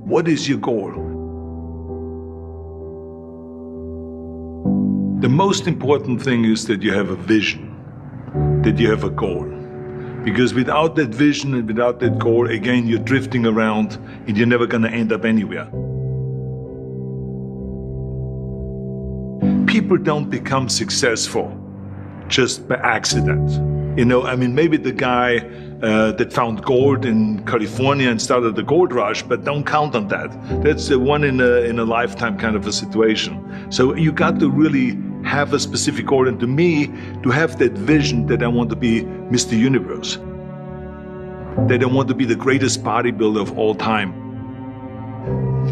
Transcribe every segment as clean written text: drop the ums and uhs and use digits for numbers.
What is your goal? The most important thing is that you have a vision, that you have a goal. Because without that vision and without that goal, again, you're drifting around and you're never going to end up anywhere. People don't become successful just by accident. You know, I mean, maybe the guy that found gold in California and started the gold rush, but don't count on that. That's the one in a lifetime kind of a situation. So you got to really have a specific goal. And to me, to have that vision that I want to be Mr. Universe, that I want to be the greatest bodybuilder of all time.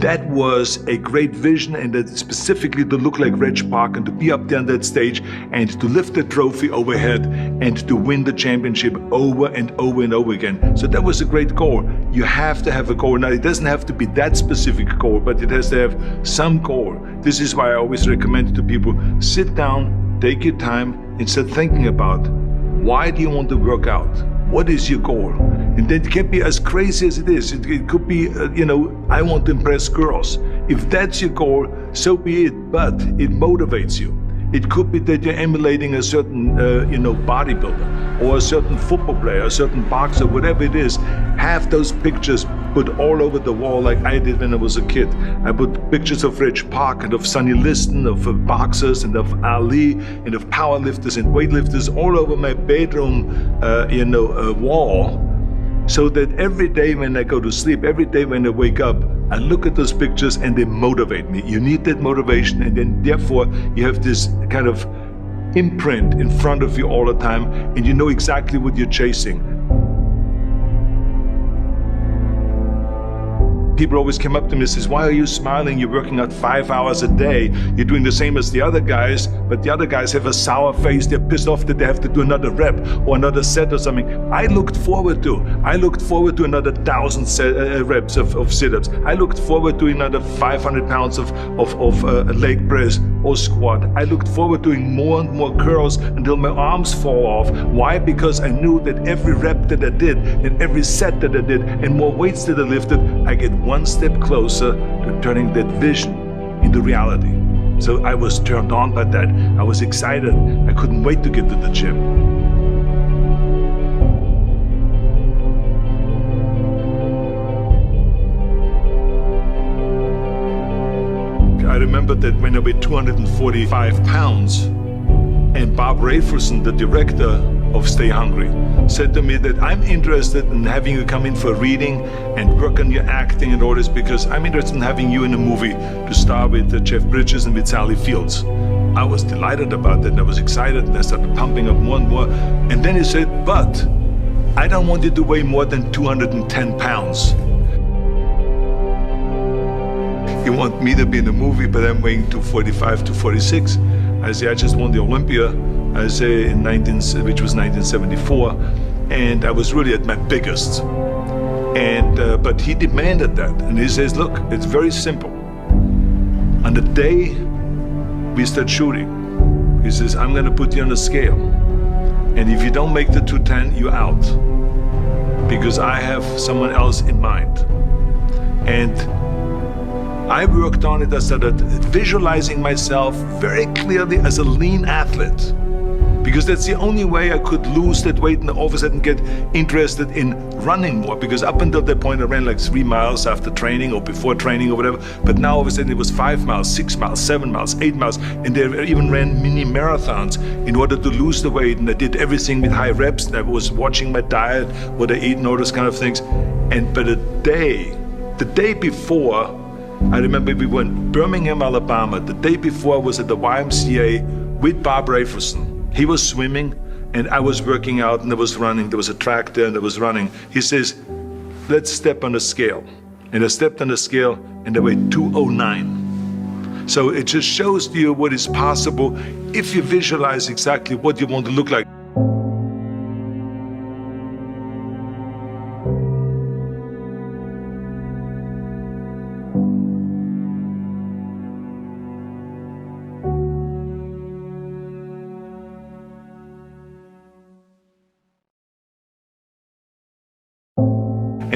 That was a great vision, and that specifically to look like Reg Park and to be up there on that stage and to lift the trophy overhead and to win the championship over and over and over again. So that was a great goal. You have to have a goal. Now, it doesn't have to be that specific goal, but it has to have some goal. This is why I always recommend to people, sit down, take your time, and start thinking about, why do you want to work out? What is your goal? And that can be as crazy as it is. It could be, I want to impress girls. If that's your goal, so be it, but it motivates you. It could be that you're emulating a certain, bodybuilder or a certain football player, a certain boxer, whatever it is. Have those pictures put all over the wall like I did when I was a kid. I put pictures of Reg Park and of Sonny Liston, of boxers and of Ali and of powerlifters and weightlifters all over my bedroom, wall. So that every day when I go to sleep, every day when I wake up, I look at those pictures and they motivate me. You need that motivation, and then therefore you have this kind of imprint in front of you all the time, and you know exactly what you're chasing. People always come up to me and says, why are you smiling? You're working out 5 hours a day. You're doing the same as the other guys, but the other guys have a sour face. They're pissed off that they have to do another rep or another set or something. I looked forward to another 1,000 reps of sit-ups. I looked forward to another 500 pounds of leg press or squat. I looked forward to doing more and more curls until my arms fall off. Why? Because I knew that every rep that I did and every set that I did and more weights that I lifted, I get one step closer to turning that vision into reality. So I was turned on by that. I was excited. I couldn't wait to get to the gym. I remember that when I weighed 245 pounds, and Bob Rafelson, the director of Stay Hungry, said to me that I'm interested in having you come in for a reading and work on your acting and all this, because I'm interested in having you in a movie to star with Jeff Bridges and with Sally Fields. I was delighted about that, and I was excited, and I started pumping up more and more. And then he said, but I don't want you to weigh more than 210 pounds. You want me to be in the movie, but I'm weighing 245, 246. I say, I just won the Olympia, I say, which was 1974, and I was really at my biggest. And but he demanded that, and he says, look, it's very simple. On the day we start shooting, he says, I'm gonna put you on a scale, and if you don't make the 210, you're out, because I have someone else in mind. And I worked on it. I started visualizing myself very clearly as a lean athlete, because that's the only way I could lose that weight and all of a sudden get interested in running more, because up until that point I ran like 3 miles after training or before training or whatever, but now all of a sudden it was 5 miles, 6 miles, 7 miles, 8 miles, and they even ran mini marathons in order to lose the weight, and I did everything with high reps, and I was watching my diet, what I eat and all those kind of things. But the day before, I remember we were in Birmingham, Alabama. The day before I was at the YMCA with Bob Rafelson. He was swimming and I was working out and I was running. There was a track there and I was running. He says, let's step on the scale. And I stepped on the scale and I weighed 209. So it just shows to you what is possible if you visualize exactly what you want to look like.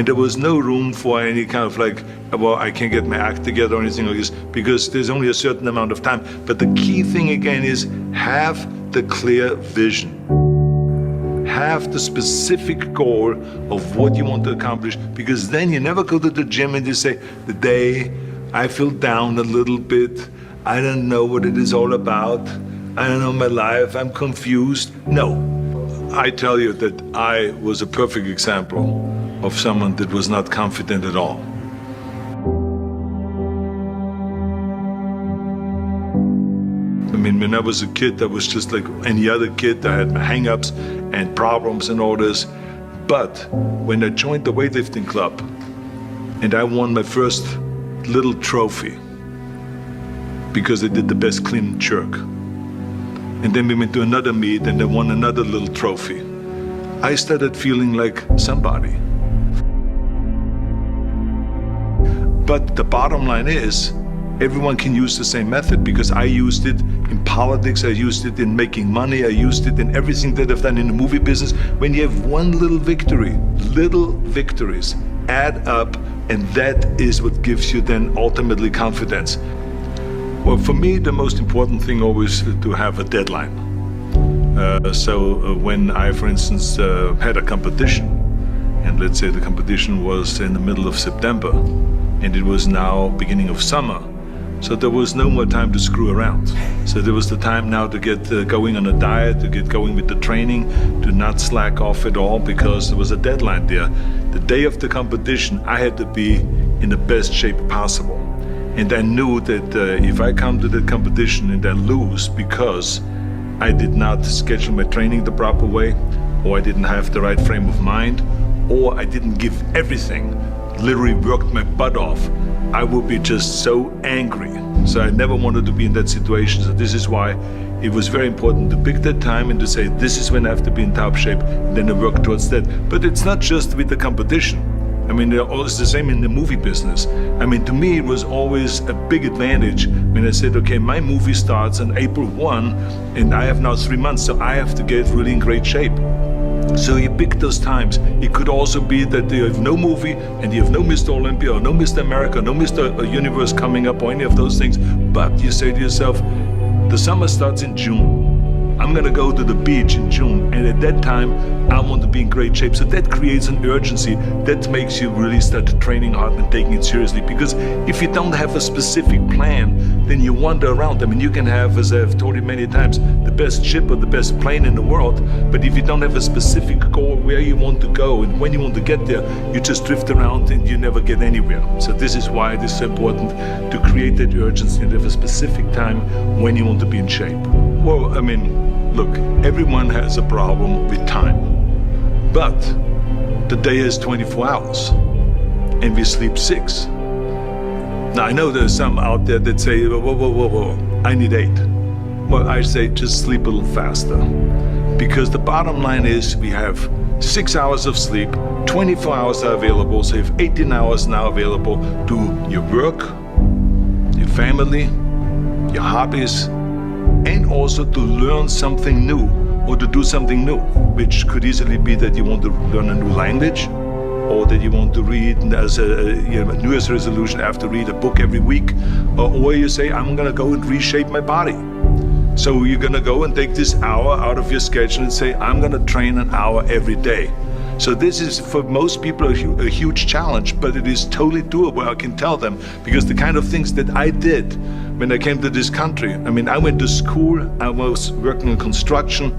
And there was no room for any kind of like, well, I can't get my act together or anything like this, because there's only a certain amount of time. But the key thing again is have the clear vision. Have the specific goal of what you want to accomplish, because then you never go to the gym and you say, the day I feel down a little bit, I don't know what it is all about, I don't know my life, I'm confused. No, I tell you that I was a perfect example of someone that was not confident at all. I mean, when I was a kid, I was just like any other kid. I had my hang-ups and problems and all this. But when I joined the weightlifting club and I won my first little trophy because I did the best clean and jerk, and then we went to another meet and I won another little trophy, I started feeling like somebody. But the bottom line is, everyone can use the same method, because I used it in politics, I used it in making money, I used it in everything that I've done in the movie business. When you have one little victory, little victories add up, and that is what gives you then ultimately confidence. Well, for me, the most important thing always is to have a deadline. So when I, for instance, had a competition, and let's say the competition was in the middle of September, and it was now beginning of summer, so there was no more time to screw around. So there was the time now to get going on a diet, to get going with the training, to not slack off at all, because there was a deadline there. The day of the competition, I had to be in the best shape possible. And I knew that if I come to the competition and I lose because I did not schedule my training the proper way, or I didn't have the right frame of mind, or I didn't give everything, literally worked my butt off, I would be just so angry. So I never wanted to be in that situation. So this is why it was very important to pick that time and to say, this is when I have to be in top shape, and then I work towards that. But it's not just with the competition. I mean, it's the same in the movie business. I mean, to me, it was always a big advantage when I said, okay, my movie starts on April 1, and I have now 3 months, so I have to get really in great shape. So you pick those times. It could also be that you have no movie and you have no Mr. Olympia or no Mr. America, no Mr. Universe coming up or any of those things. But you say to yourself, the summer starts in June. I'm gonna go to the beach in June, and at that time, I want to be in great shape. So that creates an urgency that makes you really start training hard and taking it seriously. Because if you don't have a specific plan, then you wander around. I mean, you can have, as I've told you many times, the best ship or the best plane in the world, but if you don't have a specific goal where you want to go and when you want to get there, you just drift around and you never get anywhere. So this is why it is so important to create that urgency and have a specific time when you want to be in shape. Well, I mean, look, everyone has a problem with time, but the day is 24 hours and we sleep 6. Now, I know there's some out there that say, whoa, I need 8. Well, I say just sleep a little faster, because the bottom line is we have 6 hours of sleep, 24 hours are available, so you have 18 hours now available to your work, your family, your hobbies, and also to learn something new or to do something new, which could easily be that you want to learn a new language, or that you want to read as a New Year's resolution, I have to read a book every week, or you say, I'm gonna go and reshape my body. So you're gonna go and take this hour out of your schedule and say, I'm gonna train an hour every day. So this is, for most people, a huge challenge, but it is totally doable, I can tell them, because the kind of things that I did when I came to this country, I mean, I went to school, I was working in construction,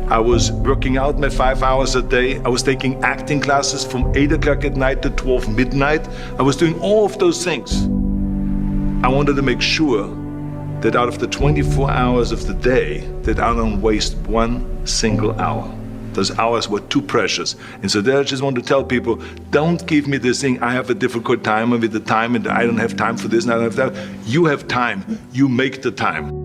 I was working out my 5 hours a day, I was taking acting classes from 8 o'clock at night to 12 midnight, I was doing all of those things. I wanted to make sure that out of the 24 hours of the day, that I don't waste one single hour. Those hours were too precious. And so there I just want to tell people, don't give me this thing, I have a difficult time with the time and I don't have time for this and I don't have that. You have time, you make the time.